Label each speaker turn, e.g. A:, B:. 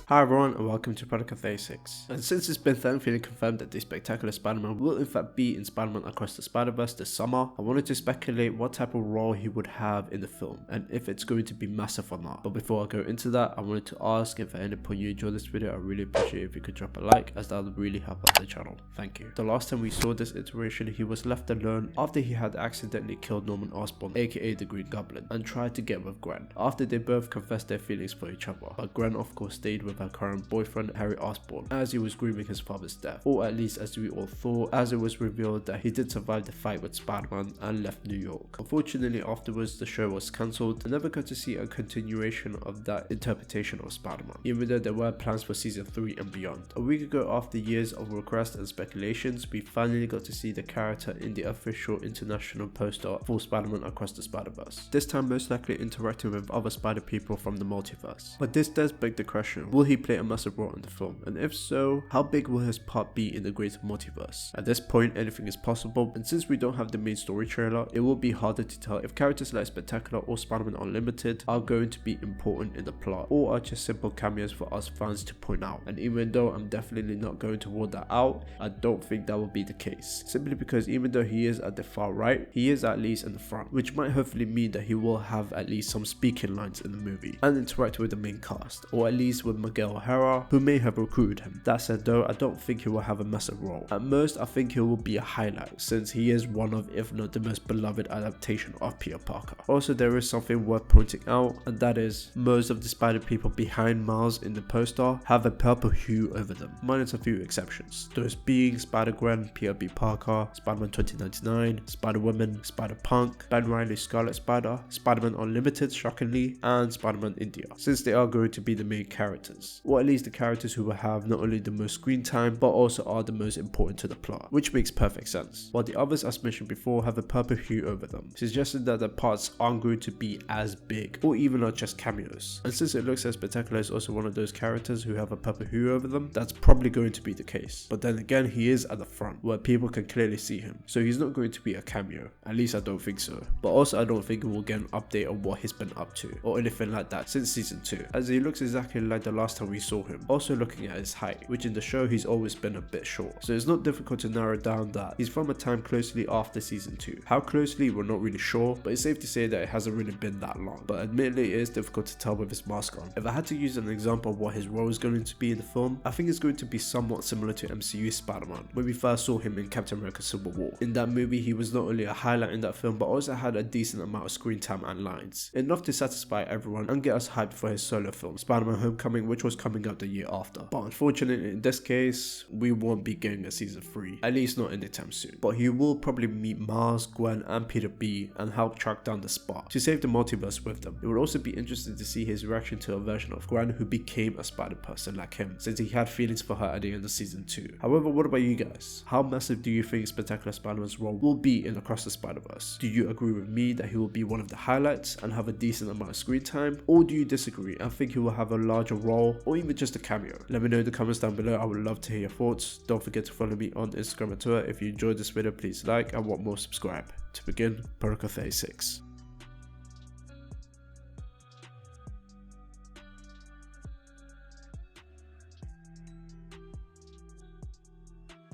A: Hi everyone and welcome to Product of 36. And since it's been thankfully confirmed that the Spectacular Spider-Man will in fact be in Spider-Man Across the Spider-Verse this summer, I wanted to speculate what type of role he would have in the film and if it's going to be massive or not. But before I go into that, I wanted to ask if at any point you enjoyed this video, I really appreciate if you could drop a like, as that would really help out the channel. Thank you. The last time we saw this iteration, he was left alone after he had accidentally killed Norman Osborn, aka the Green Goblin, and tried to get with Gwen after they both confessed their feelings for each other. But Gwen of course stayed with her current boyfriend Harry Osborn as he was grieving his father's death, or at least as we all thought, as it was revealed that he did survive the fight with Spider-Man and left New York. Unfortunately, afterwards the show was cancelled and never got to see a continuation of that interpretation of Spider-Man, even though there were plans for season 3 and beyond. A week ago, after years of requests and speculations, we finally got to see the character in the official international poster for Spider-Man Across the Spider-Verse, this time most likely interacting with other spider people from the multiverse. But this does beg the question, will he play a massive role in the film, and if so, how big will his part be in the greater multiverse? At this point, anything is possible, and since we don't have the main story trailer, it will be harder to tell if characters like Spectacular or Spider-Man Unlimited are going to be important in the plot, or are just simple cameos for us fans to point out. And even though I'm definitely not going to rule that out, I don't think that will be the case, simply because even though he is at the far right, he is at least in the front, which might hopefully mean that he will have at least some speaking lines in the movie and interact with the main cast, or at least with Miguel O'Hara, who may have recruited him. That said though, I don't think he will have a massive role. At most, I think he will be a highlight, since he is one of, if not the most beloved adaptation of Peter Parker. Also, there is something worth pointing out, and that is most of the spider people behind Miles in the poster have a purple hue over them, minus a few exceptions, those being Spider-Gwen, Peter B. Parker, Spider-Man 2099, Spider-Woman, Spider-Punk, Ben Reilly's Scarlet Spider, Spider-Man Unlimited shockingly, and Spider-Man India, since they are going to be the main characters, or at least the characters who will have not only the most screen time but also are the most important to the plot, which makes perfect sense, while the others as mentioned before have a purple hue over them, suggesting that the parts aren't going to be as big or even are just cameos. And since it looks as Spectacular is also one of those characters who have a purple hue over them, that's probably going to be the case. But then again, he is at the front where people can clearly see him, so he's not going to be a cameo, at least I don't think so. But also I don't think we'll get an update on what he's been up to or anything like that since season 2, as he looks exactly like the last time we saw him. Also looking at his height, which in the show he's always been a bit short, so it's not difficult to narrow down that he's from a time closely after season 2. How closely, we're not really sure, but it's safe to say that it hasn't really been that long. But admittedly, it is difficult to tell with his mask on. If I had to use an example of what his role is going to be in the film, I think it's going to be somewhat similar to MCU Spider-Man when we first saw him in Captain America Civil War. In that movie, he was not only a highlight in that film but also had a decent amount of screen time and lines, enough to satisfy everyone and get us hyped for his solo film, Spider-Man Homecoming, which was coming out the year after. But unfortunately in this case, we won't be getting a season 3, at least not anytime soon. But he will probably meet Miles, Gwen and Peter B and help track down the Spot to save the multiverse with them. It would also be interesting to see his reaction to a version of Gwen who became a spider person like him, since he had feelings for her at the end of season 2. However, what about you guys? How massive do you think Spectacular Spider-Man's role will be in Across the Spider-Verse? Do you agree with me that he will be one of the highlights and have a decent amount of screen time, or do you disagree and think he will have a larger role or even just a cameo? Let me know in the comments down below. I would love to hear your thoughts. Don't forget to follow me on Instagram and Twitter. If you enjoyed this video, please like, and want more, subscribe. To begin, Protocol 36.